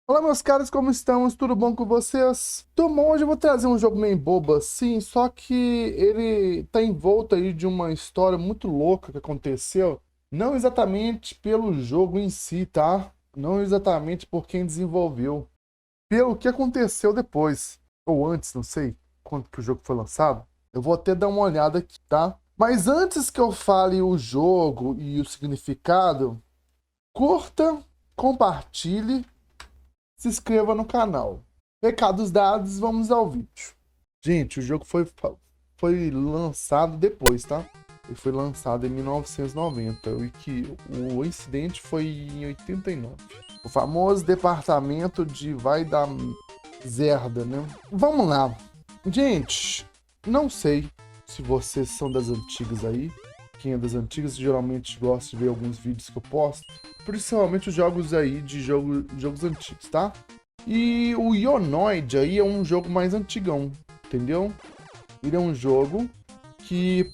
Olá, meus caras, como estamos? Tudo bom com vocês? Tudo bom? Hoje eu vou trazer um jogo meio bobo assim, só que ele tá envolto aí de uma história muito louca que aconteceu. Não exatamente pelo jogo em si, tá? Não exatamente por quem desenvolveu. Pelo que aconteceu depois. Ou antes, não sei quando que o jogo foi lançado. Eu vou até dar uma olhada aqui, tá? Mas antes que eu fale o jogo e o significado, curta, compartilhe, se inscreva no canal. Recados dados, vamos ao vídeo. Gente, o jogo foi lançado depois, tá? Ele foi lançado em 1990 e que o incidente foi em 89. O famoso departamento de vai da Zerda, né? Vamos lá. Gente, não sei se vocês são das antigas aí. Quem é das antigas geralmente gosta de ver alguns vídeos que eu posto. Principalmente os jogos aí de jogos antigos, tá? E o Ionoid aí é um jogo mais antigão, entendeu? Ele é um jogo que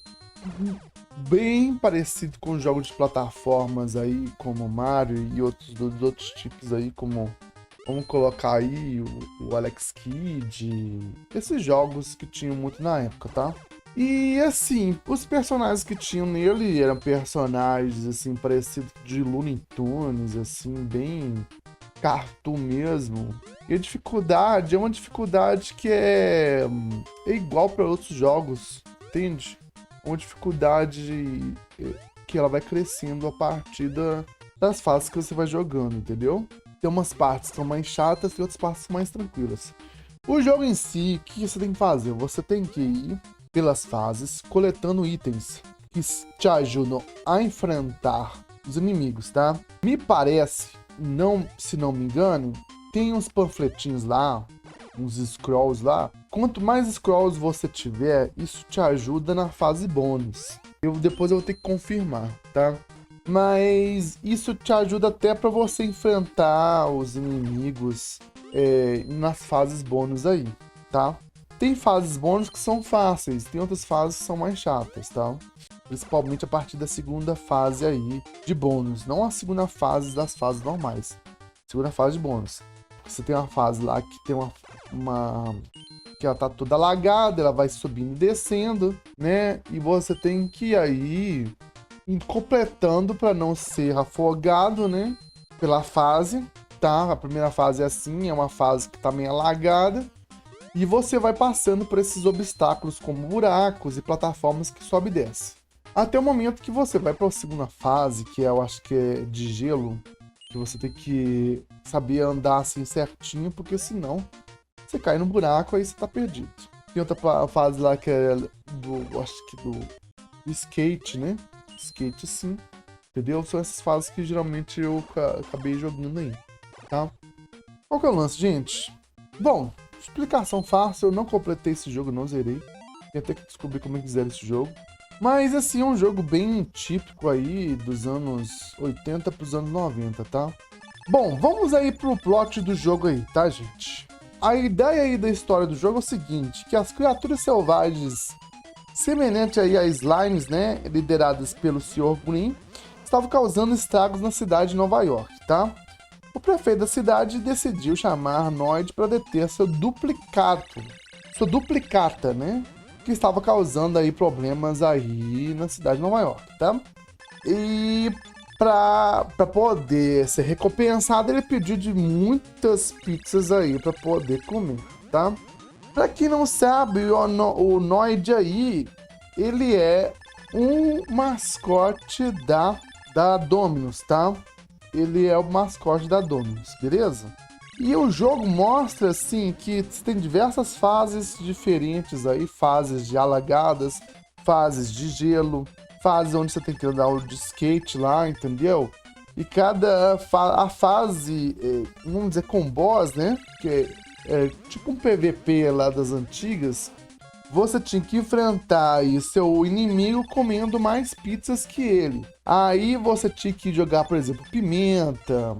bem parecido com jogos de plataformas aí, como Mario e outros tipos aí, como vamos colocar aí o Alex Kidd, esses jogos que tinham muito na época, tá? E assim, os personagens que tinham nele eram personagens assim parecidos de Looney Tunes, assim, bem cartoon mesmo. E a dificuldade é uma dificuldade que é igual para outros jogos, entende? Uma dificuldade que ela vai crescendo a partir das fases que você vai jogando, entendeu? Tem umas partes que são mais chatas e outras partes mais tranquilas. O jogo em si, o que você tem que fazer? Você tem que ir pelas fases, coletando itens que te ajudam a enfrentar os inimigos, tá? Me parece, se não me engano, tem uns panfletinhos lá, uns scrolls lá. Quanto mais scrolls você tiver, isso te ajuda na fase bônus. Depois eu vou ter que confirmar, tá? Mas isso te ajuda até para você enfrentar os inimigos nas fases bônus aí, tá? Tem fases bônus que são fáceis, tem outras fases que são mais chatas, tá? Principalmente a partir da segunda fase aí de bônus, não a segunda fase das fases normais. Segunda fase de bônus. Você tem uma fase lá que tem que ela tá toda alagada, ela vai subindo e descendo, né? E você tem que aí ir completando para não ser afogado, né? Pela fase, tá? A primeira fase é assim, é uma fase que tá meio alagada. E você vai passando por esses obstáculos como buracos e plataformas que sobe e desce. Até o momento que você vai para a segunda fase, que eu acho que é de gelo, que você tem que saber andar assim certinho, porque senão você cai no buraco aí você tá perdido. Tem outra fase lá que é do skate, né? Skate sim, entendeu? São essas fases que geralmente eu acabei jogando aí, tá? Qual que é o lance, gente? Bom, explicação fácil, eu não completei esse jogo, não zerei. Tem até que descobrir como é que zera esse jogo. Mas assim, é um jogo bem típico aí dos anos 80 pros anos 90, tá? Bom, vamos aí pro plot do jogo aí, tá, gente? A ideia aí da história do jogo é o seguinte, que as criaturas selvagens semelhantes aí a slimes, né, lideradas pelo Sr. Green, estavam causando estragos na cidade de Nova York, tá? O prefeito da cidade decidiu chamar Noid para deter sua duplicata, né? Que estava causando aí problemas aí na cidade de Nova York, tá? E para poder ser recompensado, ele pediu de muitas pizzas aí para poder comer, tá? Para quem não sabe, o Noid aí, ele é um mascote da Domino's, tá? Ele é o mascote da Domino's, beleza? E o jogo mostra, assim, que tem diversas fases diferentes aí, fases de alagadas, fases de gelo, fases onde você tem que andar de skate lá, entendeu? E cada a fase, vamos dizer, com boss, né? Que é tipo um PVP lá das antigas, você tinha que enfrentar aí seu inimigo comendo mais pizzas que ele. Aí você tinha que jogar, por exemplo, pimenta,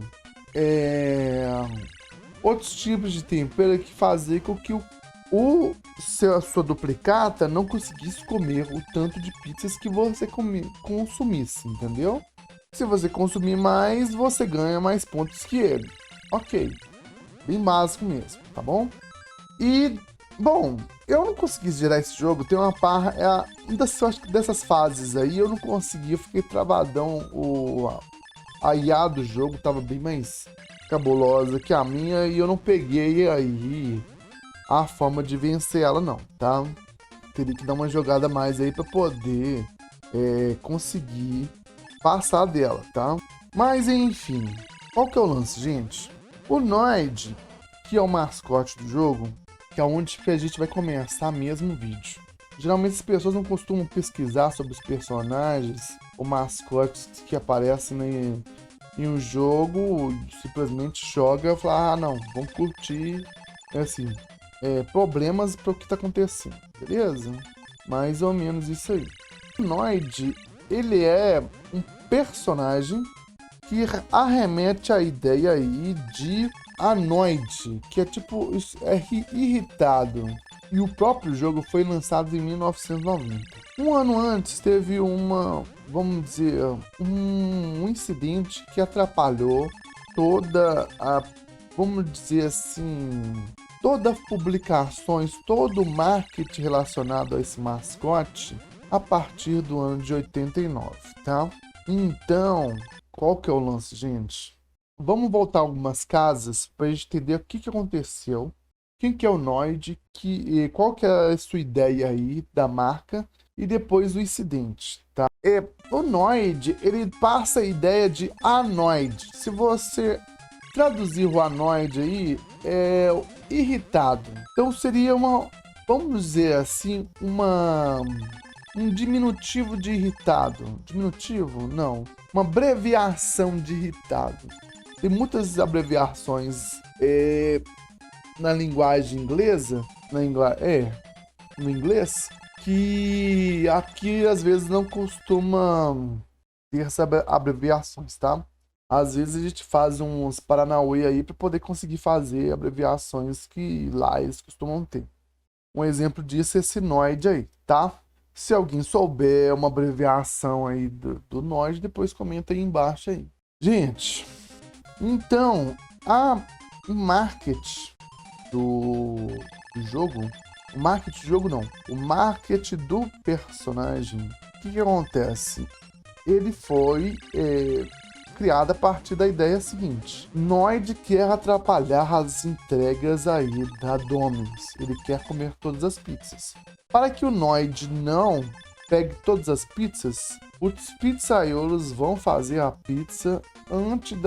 outros tipos de tempero que fazia com que a sua duplicata não conseguisse comer o tanto de pizzas que você consumisse, entendeu? Se você consumir mais, você ganha mais pontos que ele. Ok. Bem básico mesmo, tá bom? E, bom, eu não consegui zerar esse jogo. Tem uma parra, eu acho que dessas fases aí eu não consegui, eu fiquei travadão. A IA do jogo tava bem mais cabulosa que a minha e eu não peguei aí a forma de vencer ela não, tá? Teria que dar uma jogada a mais aí pra poder conseguir passar dela, tá? Mas enfim, qual que é o lance, gente? O Noid, que é o mascote do jogo, que é onde que a gente vai começar mesmo o vídeo. Geralmente as pessoas não costumam pesquisar sobre os personagens ou mascotes que aparecem em um jogo, simplesmente joga e fala, ah não, vamos curtir, assim, problemas para o que está acontecendo, beleza? Mais ou menos isso aí. O Noid, ele é um personagem que arremete a ideia aí de anoide, que é tipo, irritado. E o próprio jogo foi lançado em 1990. Um ano antes teve vamos dizer, um incidente que atrapalhou toda a, vamos dizer assim, todas as publicações, todo o marketing relacionado a esse mascote a partir do ano de 89, tá? Então, qual que é o lance, gente? Vamos voltar algumas casas para a gente entender o que aconteceu, quem que é o Noid, qual que é a sua ideia aí da marca e depois o incidente, tá? O Noid, ele passa a ideia de anoide. Se você traduzir o anoide aí, é irritado. Então seria vamos dizer assim, um diminutivo de irritado. Diminutivo? Não. Uma abreviação de irritado. Tem muitas abreviações na linguagem inglesa, no inglês, que aqui às vezes não costuma ter essas abreviações, tá? Às vezes a gente faz uns paranauê aí para poder conseguir fazer abreviações que lá eles costumam ter. Um exemplo disso é esse Noid aí, tá? Se alguém souber uma abreviação aí do Noid, depois comenta aí embaixo aí. Gente, então, o marketing do jogo, o marketing do jogo não, o marketing do personagem, o que acontece? Ele foi criado a partir da ideia seguinte: Noid quer atrapalhar as entregas aí da Domino's, ele quer comer todas as pizzas. Para que o Noid não pegue todas as pizzas, os pizzaiolos vão fazer a pizza antes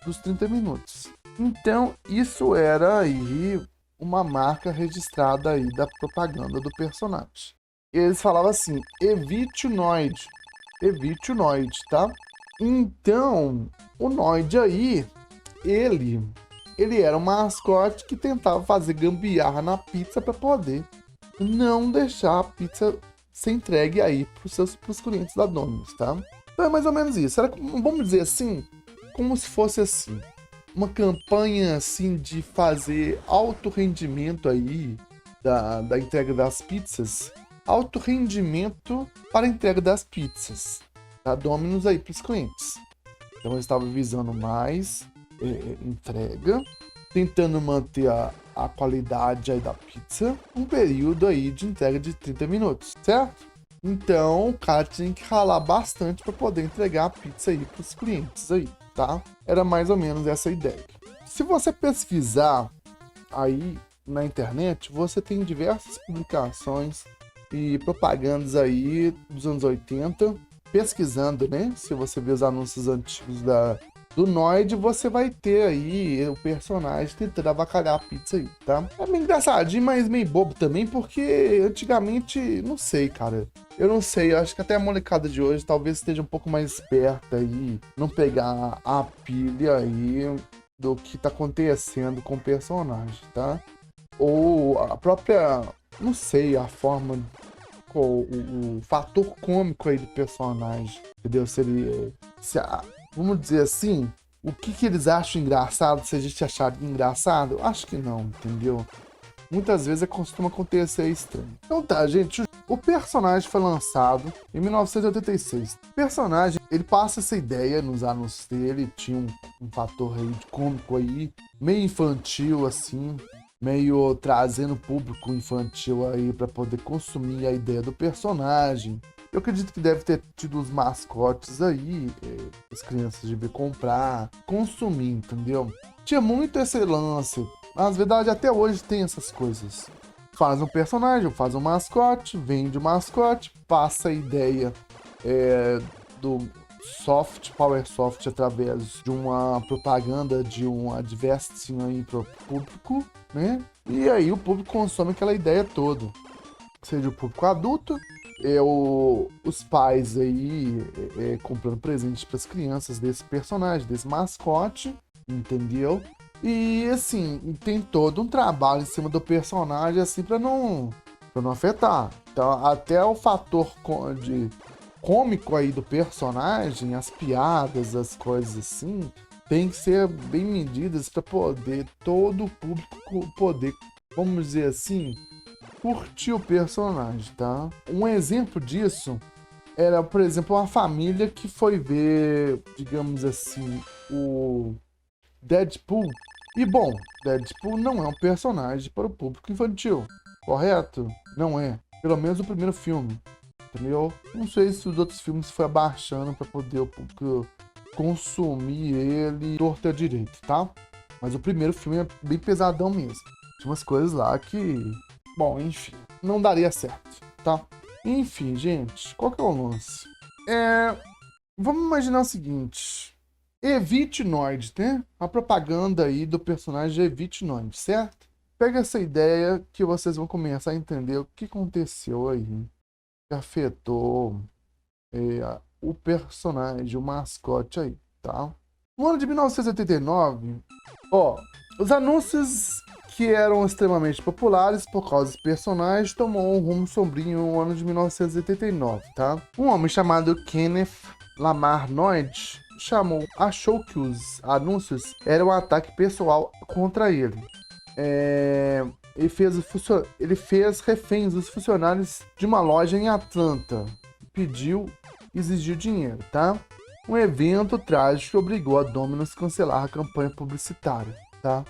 dos 30 minutos. Então, isso era aí uma marca registrada aí da propaganda do personagem. Eles falavam assim, evite o Noid, tá? Então, o Noid aí, ele era um mascote que tentava fazer gambiarra na pizza para poder não deixar a pizza ser entregue aí pros clientes da Domino's, tá? Então é mais ou menos isso. Era, vamos dizer assim, como se fosse assim, uma campanha assim de fazer alto rendimento aí da entrega das pizzas. Alto rendimento para a entrega das pizzas da Domino's aí para os clientes. Então eles estavam visando mais entrega, tentando manter a qualidade aí da pizza, um período aí de entrega de 30 minutos, certo? Então o cara tinha que ralar bastante para poder entregar a pizza aí para os clientes aí, tá? Era mais ou menos essa ideia. Se você pesquisar aí na internet, você tem diversas publicações e propagandas aí dos anos 80, pesquisando, né? Se você ver os anúncios antigos do Noid, você vai ter aí o personagem tentando avacalhar a pizza aí, tá? É meio engraçadinho, mas meio bobo também, porque antigamente, não sei, cara. Eu não sei, eu acho que até a molecada de hoje talvez esteja um pouco mais esperta aí, não pegar a pilha aí do que tá acontecendo com o personagem, tá? Ou a própria, não sei, a forma, o fator cômico aí do personagem, entendeu? Vamos dizer assim, o que eles acham engraçado, se a gente achar engraçado? Acho que não, entendeu? Muitas vezes costuma acontecer estranho. Então tá, gente, O personagem foi lançado em 1986. O personagem, ele passa essa ideia nos anúncios dele, tinha um fator aí de cômico aí, meio infantil assim, meio trazendo o público infantil aí para poder consumir a ideia do personagem. Eu acredito que deve ter tido os mascotes aí, as crianças devem comprar, consumir, entendeu? Tinha muito esse lance. Na verdade, até hoje tem essas coisas. Faz um personagem, faz um mascote, vende o mascote, passa a ideia do Power Soft através de uma propaganda, de um advertising aí pro público, né? E aí o público consome aquela ideia toda. Seja o público adulto, os pais aí comprando presentes para as crianças desse personagem, desse mascote, entendeu? E assim, tem todo um trabalho em cima do personagem assim para não afetar. Então, até o fator de cômico aí do personagem, as piadas, as coisas assim, tem que ser bem medidas para poder todo o público poder, vamos dizer assim, curtir o personagem, tá? Um exemplo disso era, por exemplo, uma família que foi ver, digamos assim, o Deadpool. E bom, Deadpool não é um personagem para o público infantil, correto? Não é. Pelo menos o primeiro filme, entendeu? Não sei se os outros filmes foi abaixando para poder o público consumir ele torto e à direito, tá? Mas o primeiro filme é bem pesadão mesmo. Tinha umas coisas lá que... Bom, enfim, não daria certo, tá? Enfim, gente, qual que é o lance? Vamos imaginar o seguinte. Evite Noid, né? A propaganda aí do personagem Evite Noid, certo? Pega essa ideia que vocês vão começar a entender o que aconteceu aí, que afetou o personagem, o mascote aí, tá? No ano de 1989, os anúncios que eram extremamente populares por causa dos personagens tomou um rumo sombrio no ano de 1989, tá? Um homem chamado Kenneth Lamar Noid achou que os anúncios eram um ataque pessoal contra ele. Ele fez reféns dos funcionários de uma loja em Atlanta. Exigiu dinheiro, tá? Um evento trágico obrigou a Domino's a cancelar a campanha publicitária, tá?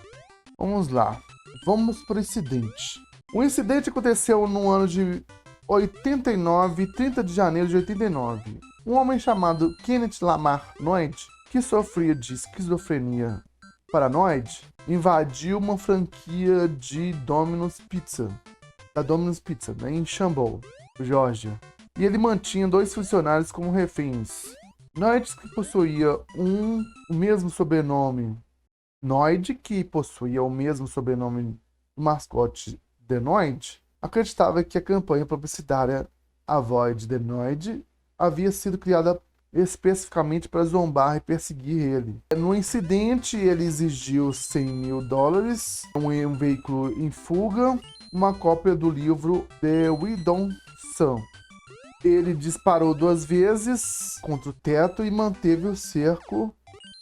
Vamos lá. Vamos pro incidente. O incidente aconteceu no ano de 89, 30 de janeiro de 89. Um homem chamado Kenneth Lamar Noid, que sofria de esquizofrenia paranoide, invadiu uma franquia de Domino's Pizza, né, em Shambo, Geórgia. E ele mantinha 2 funcionários como reféns. Noid, que possuía o mesmo sobrenome do mascote The Noid, acreditava que a campanha publicitária Avoid the Noid havia sido criada especificamente para zombar e perseguir ele. No incidente, ele exigiu $100.000, um veículo em fuga, uma cópia do livro The Widow Sun. Ele disparou 2 vezes contra o teto e manteve o cerco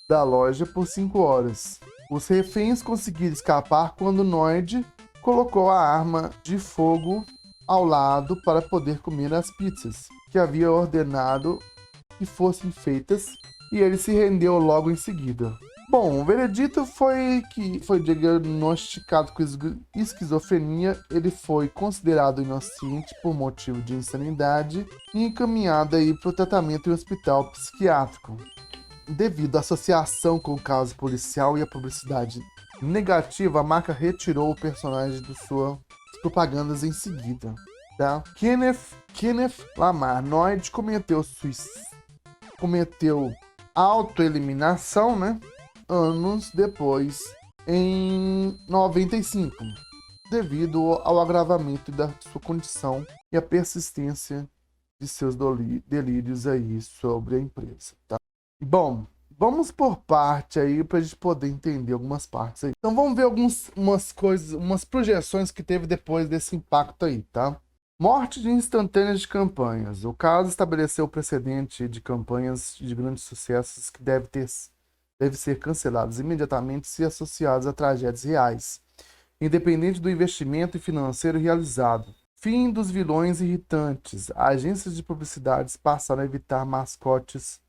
da loja por 5 horas. Os reféns conseguiram escapar quando Noid colocou a arma de fogo ao lado para poder comer as pizzas que havia ordenado que fossem feitas, e ele se rendeu logo em seguida. Bom, o veredito foi que foi diagnosticado com esquizofrenia, ele foi considerado inocente por motivo de insanidade e encaminhado aí para o tratamento em um hospital psiquiátrico. Devido à associação com o caso policial e a publicidade negativa, a marca retirou o personagem de suas propagandas em seguida. Tá? Kenneth Lamar Noid cometeu autoeliminação, né? Anos depois, em 95, devido ao agravamento da sua condição e a persistência de seus delírios aí sobre a empresa, tá? Bom, vamos por parte aí pra gente poder entender algumas partes aí. Então vamos ver umas coisas, umas projeções que teve depois desse impacto aí, tá? Morte de instantâneas de campanhas. O caso estabeleceu o precedente de campanhas de grandes sucessos que devem ser canceladas imediatamente se associadas a tragédias reais, independente do investimento financeiro realizado. Fim dos vilões irritantes. Agências de publicidades passaram a evitar mascotes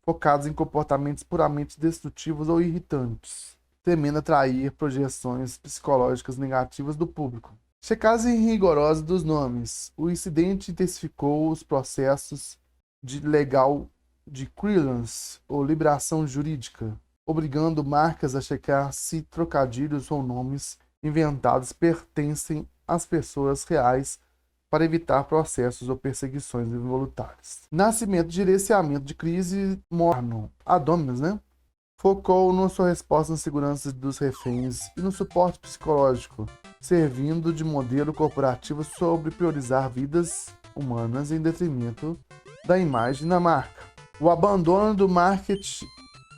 focados em comportamentos puramente destrutivos ou irritantes, temendo atrair projeções psicológicas negativas do público. Checagem rigorosa dos nomes. O incidente intensificou os processos legal de clearance ou liberação jurídica, obrigando marcas a checar se trocadilhos ou nomes inventados pertencem às pessoas reais para evitar processos ou perseguições involuntárias. Nascimento de gerenciamento de crise morno. A Dominus, né? Focou na sua resposta na segurança dos reféns e no suporte psicológico, servindo de modelo corporativo sobre priorizar vidas humanas em detrimento da imagem da marca. O abandono do marketing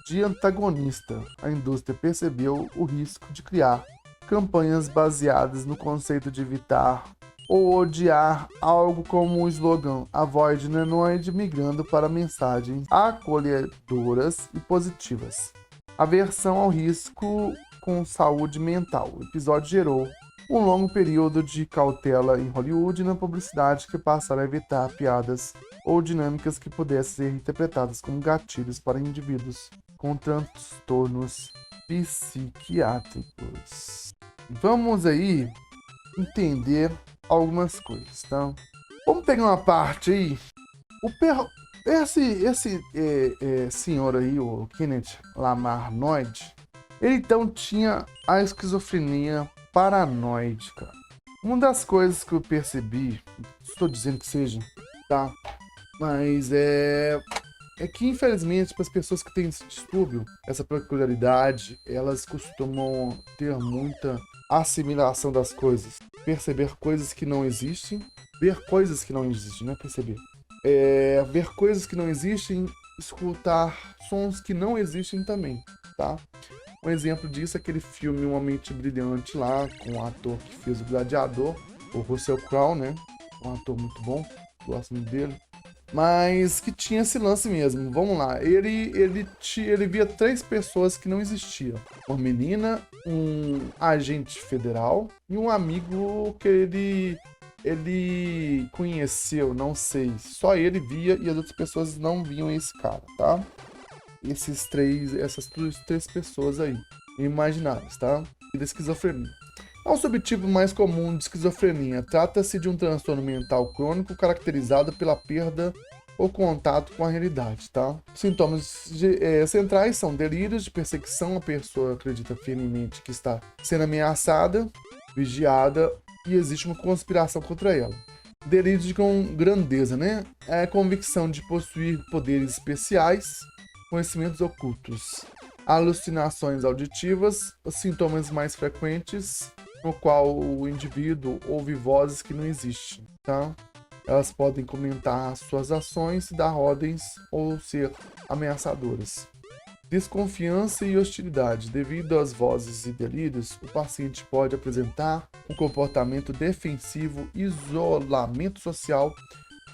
de antagonista. A indústria percebeu o risco de criar campanhas baseadas no conceito de evitar ou odiar algo como o slogan Avoid Nanoid, migrando para mensagens acolhedoras e positivas. Aversão ao risco com saúde mental. O episódio gerou um longo período de cautela em Hollywood na publicidade que passaram a evitar piadas ou dinâmicas que pudessem ser interpretadas como gatilhos para indivíduos com transtornos psiquiátricos. Vamos aí entender algumas coisas, tá? Vamos pegar uma parte aí. Esse senhor aí, o Kenneth Lamar Noyd, ele então tinha a esquizofrenia paranoide, cara. Uma das coisas que eu percebi, estou dizendo que seja, tá? Mas é que infelizmente para as pessoas que têm esse distúrbio, essa peculiaridade, elas costumam ter muita assimilação das coisas, perceber coisas que não existem, ver coisas que não existem, não é perceber. Ver coisas que não existem, escutar sons que não existem também, tá? Um exemplo disso é aquele filme Uma Mente Brilhante lá, com o ator que fez o Gladiador, o Russell Crowe, né? Um ator muito bom, gosto muito dele. Mas que tinha esse lance mesmo. Vamos lá. Ele via 3 pessoas que não existiam. Uma menina, um agente federal e um amigo que ele conheceu, não sei. Só ele via e as outras pessoas não viam esse cara, tá? Essas três pessoas aí, imaginárias, tá? E da esquizofrenia. É um subtipo mais comum de esquizofrenia. Trata-se de um transtorno mental crônico caracterizado pela perda ou contato com a realidade, tá? Sintomas centrais são delírios de perseguição. A pessoa acredita firmemente que está sendo ameaçada, vigiada e existe uma conspiração contra ela. Delírio com grandeza, né? É a convicção de possuir poderes especiais, conhecimentos ocultos. Alucinações auditivas, os sintomas mais frequentes, no qual o indivíduo ouve vozes que não existem, tá? Elas podem comentar suas ações, dar ordens ou ser ameaçadoras. Desconfiança e hostilidade. Devido às vozes e delírios, o paciente pode apresentar um comportamento defensivo, isolamento social,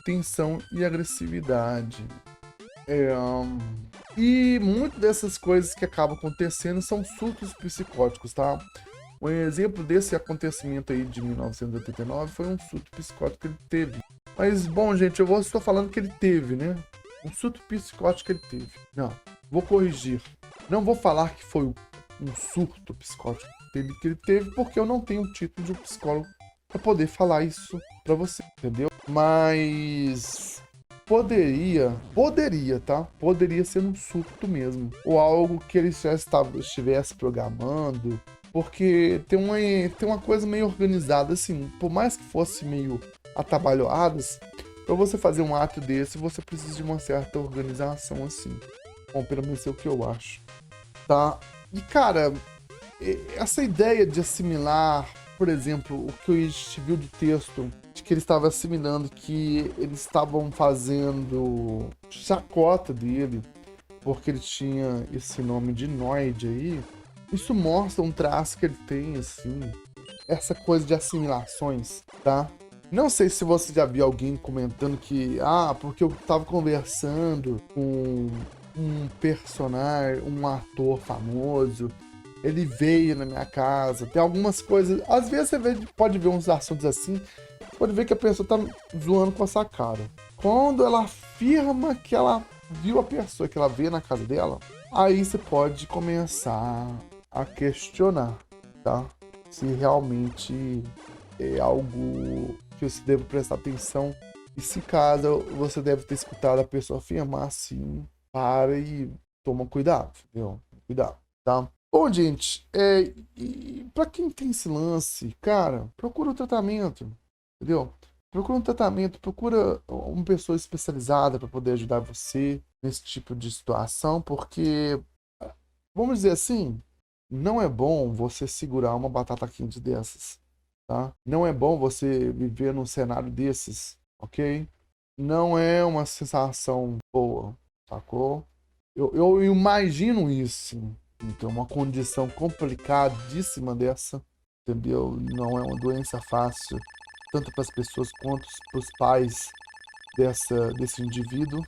tensão e agressividade. E muitas dessas coisas que acabam acontecendo são surtos psicóticos, tá? Um exemplo desse acontecimento aí de 1989 foi um surto psicótico que ele teve. Mas, bom, gente, eu vou só falando que ele teve, né? Um surto psicótico que ele teve. Não, vou corrigir. Não vou falar que foi um surto psicótico que ele teve, porque eu não tenho o título de um psicólogo para poder falar isso para você, entendeu? Mas poderia, tá? Poderia ser um surto mesmo. Ou algo que ele já estivesse programando. Porque tem uma coisa meio organizada, assim, por mais que fosse meio atabalhoadas, para você fazer um ato desse, você precisa de uma certa organização, assim. Bom, pelo menos é o que eu acho, tá? E, cara, essa ideia de assimilar, por exemplo, o que a gente viu do texto, de que ele estava assimilando que eles estavam fazendo chacota dele, porque ele tinha esse nome de Noid aí. Isso mostra um traço que ele tem, assim, essa coisa de assimilações, tá? Não sei se você já viu alguém comentando que, porque eu tava conversando com um personagem, um ator famoso, ele veio na minha casa, tem algumas coisas, às vezes você pode ver uns assuntos assim, pode ver que a pessoa tá zoando com essa cara. Quando ela afirma que ela viu a pessoa, que ela vê na casa dela, aí você pode começar a questionar, tá? Se realmente é algo que você deve prestar atenção. E se caso você deve ter escutado a pessoa afirmar assim, para e toma cuidado, entendeu? Cuidado, tá? Bom, gente, e pra quem tem esse lance, cara, procura um tratamento, entendeu? Procura um tratamento, procura uma pessoa especializada para poder ajudar você nesse tipo de situação, porque, vamos dizer assim, não é bom você segurar uma batata quente dessas, tá? Não é bom você viver num cenário desses, ok? Não é uma sensação boa, sacou? Eu imagino isso. Então, uma condição complicadíssima dessa, entendeu? Não é uma doença fácil, tanto para as pessoas quanto para os pais desse indivíduo,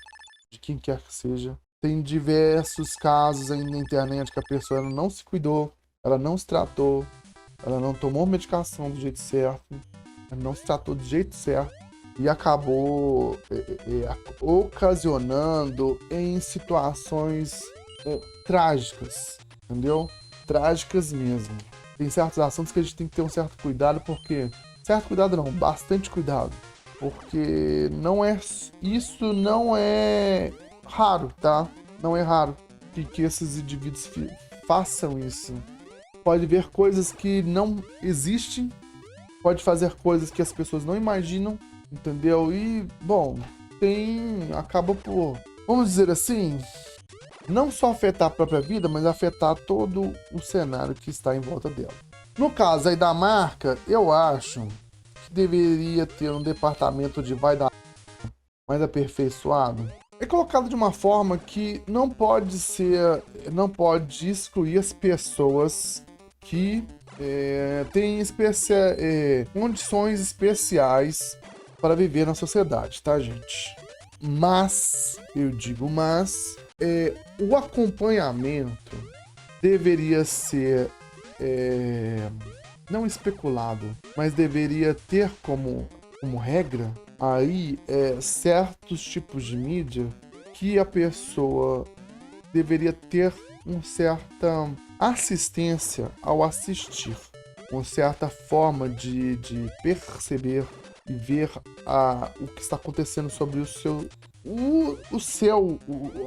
de quem quer que seja. Tem diversos casos aí na internet que a pessoa ela não se cuidou, ela não se tratou, ela não tomou medicação do jeito certo, ela não se tratou do jeito certo e acabou ocasionando em situações trágicas, entendeu? Trágicas mesmo. Tem certos assuntos que a gente tem que ter um certo cuidado, porque... Certo cuidado não, bastante cuidado. Porque isso não é raro, tá? Não é raro que esses indivíduos façam isso. Pode ver coisas que não existem, pode fazer coisas que as pessoas não imaginam, entendeu? E, bom, acaba por, vamos dizer assim, não só afetar a própria vida, mas afetar todo o cenário que está em volta dela. No caso aí da marca, eu acho que deveria ter um departamento de vai dar mais aperfeiçoado. É colocado de uma forma que não pode excluir as pessoas que têm condições especiais para viver na sociedade, tá, gente? Mas, eu digo o acompanhamento deveria ser não especulado, mas deveria ter como regra aí certos tipos de mídia que a pessoa deveria ter uma certa assistência ao assistir, uma certa forma de perceber e ver o que está acontecendo sobre o seu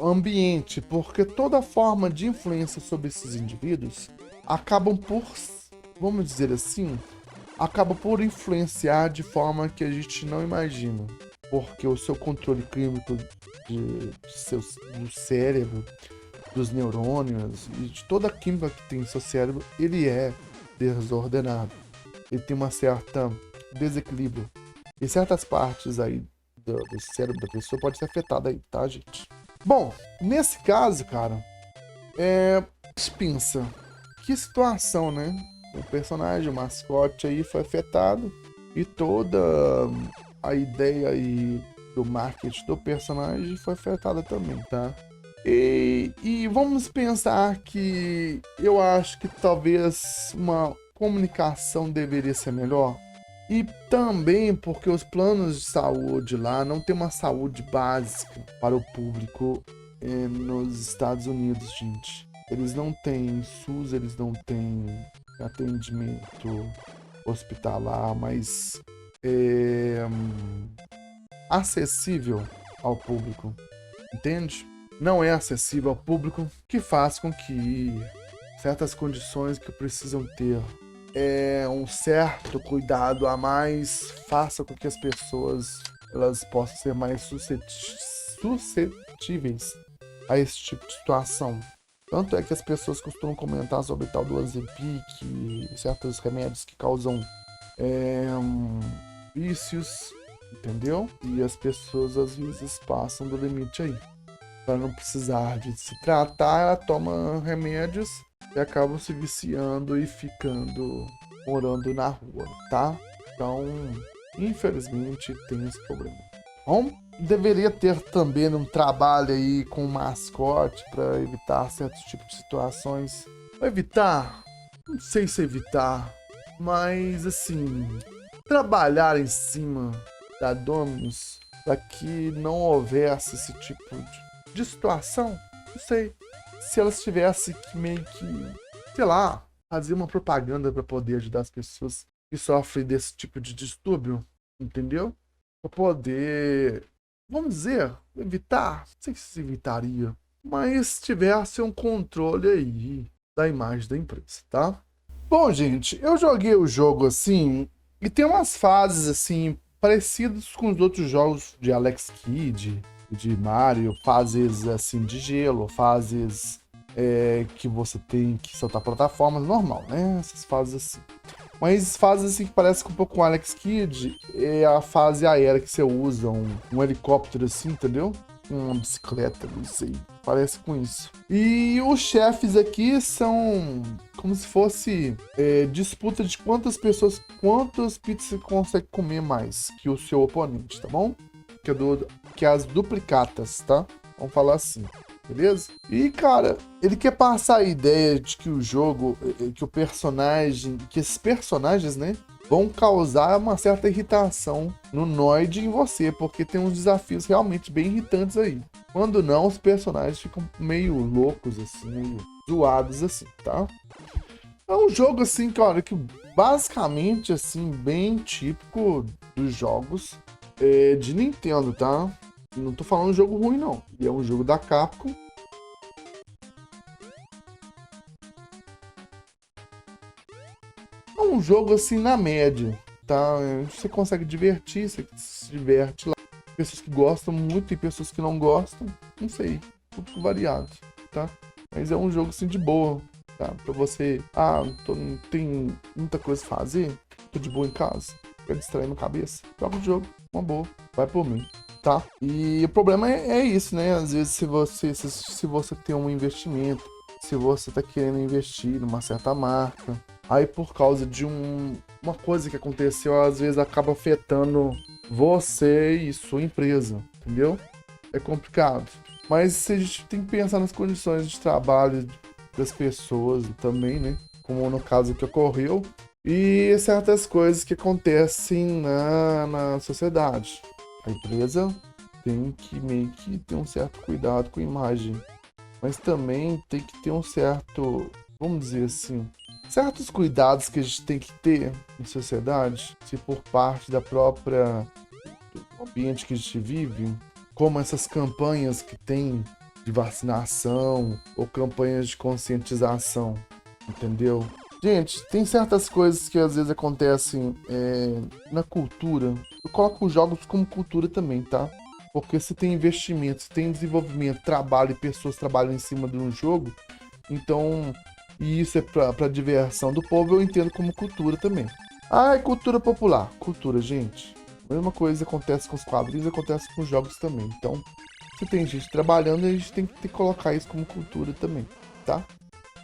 ambiente, porque toda forma de influência sobre esses indivíduos acabam por, vamos dizer assim, acaba por influenciar de forma que a gente não imagina, porque o seu controle químico do cérebro, dos neurônios e de toda a química que tem no seu cérebro, ele é desordenado, ele tem uma certa desequilíbrio e certas partes aí do cérebro da pessoa pode ser afetada aí, tá, gente? Bom, nesse caso, cara, pensa, que situação, né? O personagem, o mascote aí foi afetado e toda a ideia aí do marketing do personagem foi afetada também, tá? E vamos pensar que eu acho que talvez uma comunicação deveria ser melhor. E também porque os planos de saúde lá não tem uma saúde básica para o público nos Estados Unidos, gente. Eles não têm SUS, eles não têm atendimento hospitalar, mas acessível ao público, entende? Não é acessível ao público, que faz com que certas condições que precisam ter um certo cuidado a mais faça com que as pessoas elas possam ser mais suscetíveis a esse tipo de situação. Tanto é que as pessoas costumam comentar sobre tal do Ozempic e certos remédios que causam vícios, entendeu? E as pessoas às vezes passam do limite aí. Para não precisar de se tratar, ela toma remédios e acabam se viciando e morando na rua, tá? Então, infelizmente, tem esse problema. Bom, deveria ter também um trabalho aí com o mascote para evitar certos tipos de situações. Evitar? Não sei se evitar, mas assim, trabalhar em cima da Domino's para que não houvesse esse tipo de situação. Não sei. Se elas tivessem que meio que, sei lá, fazer uma propaganda para poder ajudar as pessoas que sofrem desse tipo de distúrbio, entendeu? Para poder, vamos dizer, evitar, não sei se evitaria, mas tivesse um controle aí da imagem da empresa, tá? Bom, gente, eu joguei o jogo assim, e tem umas fases assim, parecidas com os outros jogos de Alex Kidd, de Mario, fases assim de gelo, fases que você tem que saltar plataformas, normal, né? Essas fases assim. Mas fases assim que parecem um pouco com Alex Kidd é a fase aérea que você usa, um helicóptero assim, entendeu? Uma bicicleta, não sei. Parece com isso. E os chefes aqui são como se fosse disputa de quantas pizzas você consegue comer mais que o seu oponente, tá bom? Que é as duplicatas, tá? Vamos falar assim, beleza? E, cara, ele quer passar a ideia de que o jogo, que esses personagens, né, vão causar uma certa irritação no Noid e em você, porque tem uns desafios realmente bem irritantes aí. Quando não, os personagens ficam meio loucos, assim, meio zoados, assim, tá? É um jogo, assim, cara, que basicamente, assim, bem típico dos jogos de Nintendo, tá? Não tô falando de jogo ruim, não. E é um jogo da Capcom. É um jogo, assim, na média, tá? Você consegue divertir, você se diverte lá. Pessoas que gostam muito e pessoas que não gostam. Não sei, um pouco variado, tá? Mas é um jogo, assim, de boa, tá? Pra você... não tem muita coisa a fazer, tô de boa em casa, quer distrair minha cabeça. Joga o jogo, uma boa, vai por mim. Tá? E o problema é isso, né? Às vezes, se você tem um investimento, se você tá querendo investir numa certa marca, aí por causa de uma coisa que aconteceu, às vezes acaba afetando você e sua empresa, entendeu? É complicado. Mas a gente tem que pensar nas condições de trabalho das pessoas também, né? Como no caso que ocorreu. E certas coisas que acontecem na sociedade. A empresa tem que meio que ter um certo cuidado com a imagem, mas também tem que ter um certo, vamos dizer assim, certos cuidados que a gente tem que ter em sociedade, se por parte da própria do ambiente que a gente vive, como essas campanhas que tem de vacinação ou campanhas de conscientização, entendeu? Gente, tem certas coisas que às vezes acontecem na cultura. Eu coloco os jogos como cultura também, tá? Porque se tem investimento, se tem desenvolvimento, trabalho e pessoas trabalham em cima de um jogo, então, e isso é pra diversão do povo, eu entendo como cultura também. Ah, é cultura popular. Cultura, gente. A mesma coisa acontece com os quadrinhos, acontece com os jogos também. Então, se tem gente trabalhando, a gente tem que colocar isso como cultura também, tá?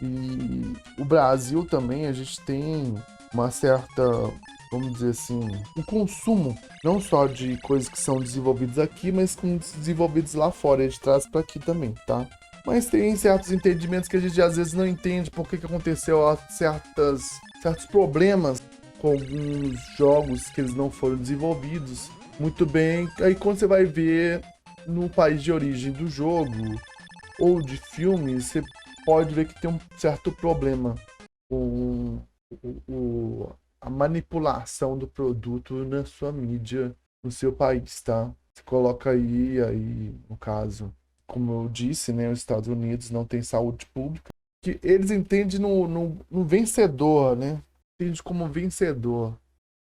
E o Brasil também, a gente tem uma certa, vamos dizer assim, um consumo, não só de coisas que são desenvolvidas aqui, mas com desenvolvidos lá fora, a gente traz para aqui também, tá? Mas tem certos entendimentos que a gente às vezes não entende por que aconteceu certos problemas com alguns jogos que eles não foram desenvolvidos muito bem. Aí quando você vai ver no país de origem do jogo ou de filme, você pode ver que tem um certo problema com a manipulação do produto na sua mídia, no seu país, tá? Você coloca aí, no caso, como eu disse, né, os Estados Unidos não tem saúde pública, que eles entendem no vencedor, né? Entende como vencedor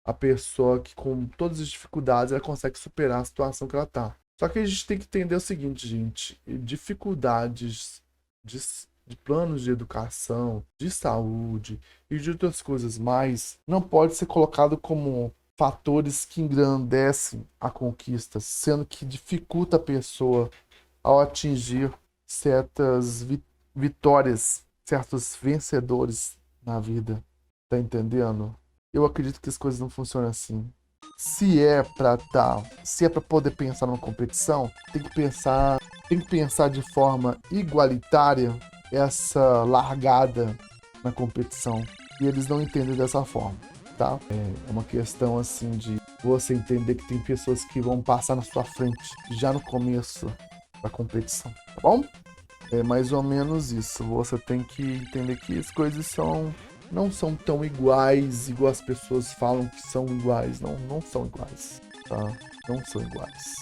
a pessoa que, com todas as dificuldades, ela consegue superar a situação que ela tá. Só que a gente tem que entender o seguinte, gente, dificuldades de planos de educação, de saúde e de outras coisas mais, não pode ser colocado como fatores que engrandecem a conquista, sendo que dificulta a pessoa ao atingir certas vitórias, certos vencedores na vida. Tá entendendo? Eu acredito que as coisas não funcionam assim. Se é para poder pensar numa competição, tem que pensar de forma igualitária essa largada na competição. E eles não entendem dessa forma, tá? tá? É uma questão, assim, de você entender que tem pessoas que vão passar na sua frente já no começo da competição, tá bom? É mais ou menos isso. Você tem que entender que as coisas não são tão iguais, igual as pessoas falam que são iguais. Não são iguais, tá? Não são iguais.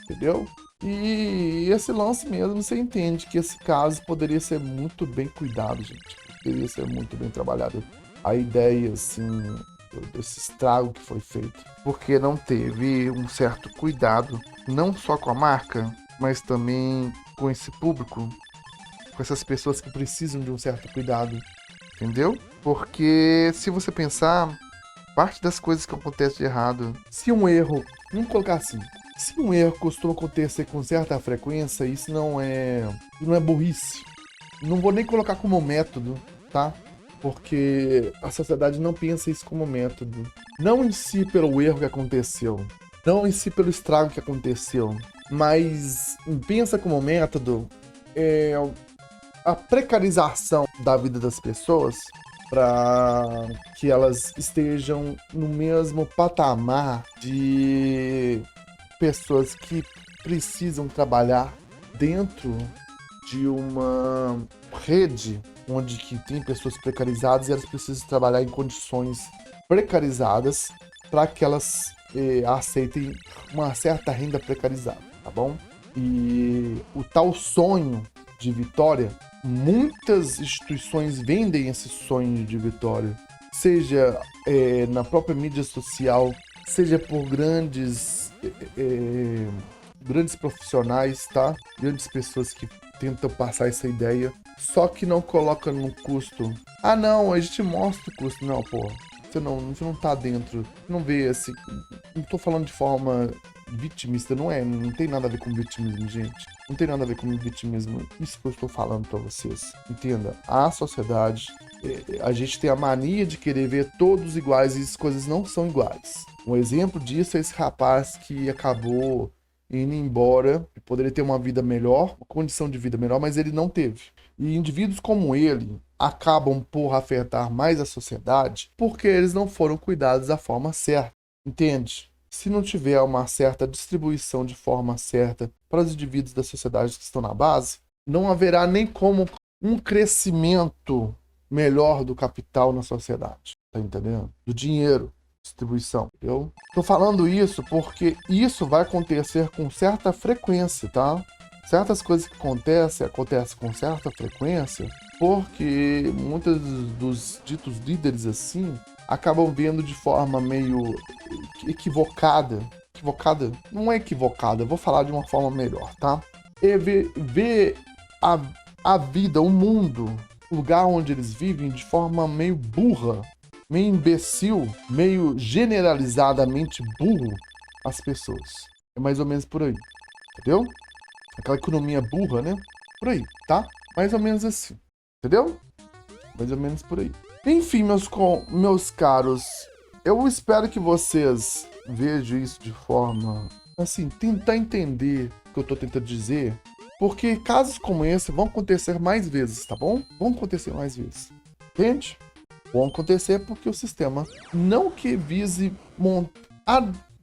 Entendeu? E esse lance mesmo, você entende que esse caso poderia ser muito bem cuidado, gente. Poderia ser muito bem trabalhado. A ideia, assim, desse estrago que foi feito. Porque não teve um certo cuidado, não só com a marca, mas também com esse público, com essas pessoas que precisam de um certo cuidado, entendeu? Porque se você pensar, parte das coisas que acontecem de errado, se um erro, vamos colocar assim, se um erro costuma acontecer com certa frequência, isso não é burrice. Não vou nem colocar como método, tá? Porque a sociedade não pensa isso como método. Não em si pelo erro que aconteceu, não em si pelo estrago que aconteceu, mas pensa como método a precarização da vida das pessoas para que elas estejam no mesmo patamar de pessoas que precisam trabalhar dentro de uma rede onde que tem pessoas precarizadas e elas precisam trabalhar em condições precarizadas para que elas aceitem uma certa renda precarizada, tá bom? E o tal sonho de vitória, muitas instituições vendem esse sonho de vitória, seja na própria mídia social, seja por grandes profissionais, tá? Grandes pessoas que tentam passar essa ideia, só que não colocam no custo. Ah, não, a gente mostra o custo. Não, pô, você não tá dentro, não vê assim. Não tô falando de forma vitimista, não tem nada a ver com vitimismo, gente. Não tem nada a ver com vitimismo. Isso que eu estou falando pra vocês. Entenda, a sociedade, a gente tem a mania de querer ver todos iguais e as coisas não são iguais. Um exemplo disso é esse rapaz que acabou indo embora, poderia ter uma vida melhor, uma condição de vida melhor, mas ele não teve. E indivíduos como ele acabam por afetar mais a sociedade porque eles não foram cuidados da forma certa, entende? Se não tiver uma certa distribuição de forma certa para os indivíduos da sociedade que estão na base, não haverá nem como um crescimento melhor do capital na sociedade, tá entendendo? Do dinheiro. Distribuição. Eu tô falando isso porque isso vai acontecer com certa frequência, tá? Certas coisas que acontecem com certa frequência porque muitos dos ditos líderes assim acabam vendo de forma meio equivocada. Equivocada? Não é equivocada, eu vou falar de uma forma melhor, tá? E ver a vida, o mundo, o lugar onde eles vivem de forma meio burra, meio imbecil, meio generalizadamente burro as pessoas. É mais ou menos por aí, entendeu? Aquela economia burra, né? Por aí, tá? Mais ou menos assim, entendeu? Mais ou menos por aí. Enfim, meus caros, eu espero que vocês vejam isso de forma, assim, tentar entender o que eu tô tentando dizer, porque casos como esse vão acontecer mais vezes, tá bom? Vão acontecer mais vezes, entende? Vão acontecer porque o sistema não que vise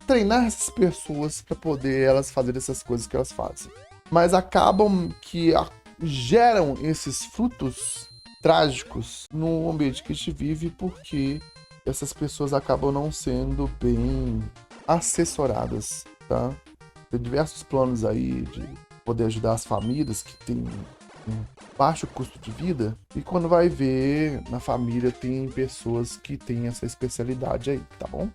treinar essas pessoas para poder elas fazerem essas coisas que elas fazem, mas acabam que geram esses frutos trágicos no ambiente que a gente vive porque essas pessoas acabam não sendo bem assessoradas, tá? Tem diversos planos aí de poder ajudar as famílias que têm baixo custo de vida, e quando vai ver, na família tem pessoas que têm essa especialidade aí, tá bom?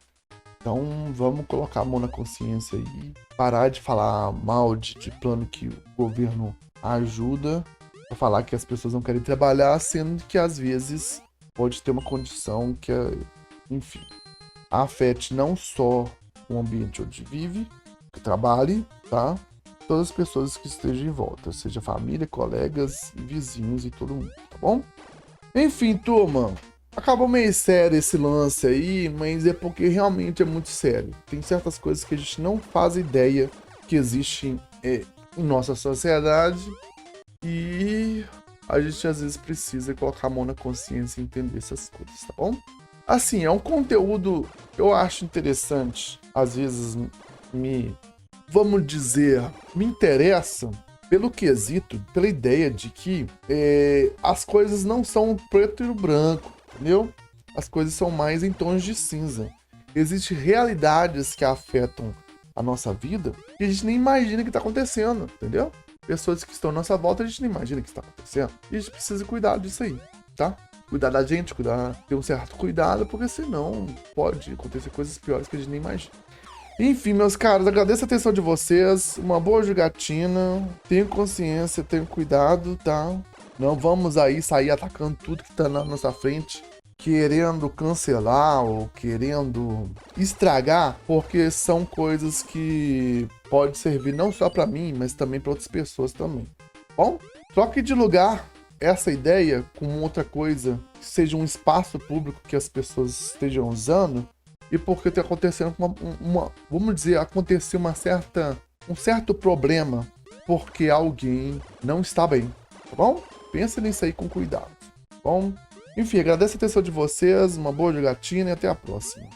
Então vamos colocar a mão na consciência e parar de falar mal de plano que o governo ajuda, pra falar que as pessoas não querem trabalhar, sendo que às vezes pode ter uma condição que, enfim, afete não só o ambiente onde vive, que trabalhe, tá? Todas as pessoas que estejam em volta, seja família, colegas, vizinhos e todo mundo, tá bom? Enfim, turma, acabou meio sério esse lance aí, mas é porque realmente é muito sério. Tem certas coisas que a gente não faz ideia que existem em nossa sociedade e a gente às vezes precisa colocar a mão na consciência e entender essas coisas, tá bom? Assim, é um conteúdo que eu acho interessante. Às vezes vamos dizer, me interessa pelo quesito, pela ideia de que as coisas não são preto e branco, entendeu? As coisas são mais em tons de cinza. Existem realidades que afetam a nossa vida que a gente nem imagina que está acontecendo, entendeu? Pessoas que estão à nossa volta, a gente não imagina que está acontecendo. E a gente precisa cuidar disso aí, tá? Cuidar da gente, ter um certo cuidado, porque senão pode acontecer coisas piores que a gente nem imagina. Enfim, meus caros, agradeço a atenção de vocês. Uma boa jogatina. Tenham consciência, tenham cuidado, tá? Não vamos aí sair atacando tudo que tá na nossa frente, querendo cancelar ou querendo estragar, porque são coisas que pode servir não só para mim, mas também para outras pessoas também. Bom, troque de lugar essa ideia com outra coisa, que seja um espaço público que as pessoas estejam usando, e porque está acontecendo vamos dizer, aconteceu um certo problema porque alguém não está bem, tá bom? Pensa nisso aí com cuidado, tá bom? Enfim, agradeço a atenção de vocês, uma boa jogatina e até a próxima.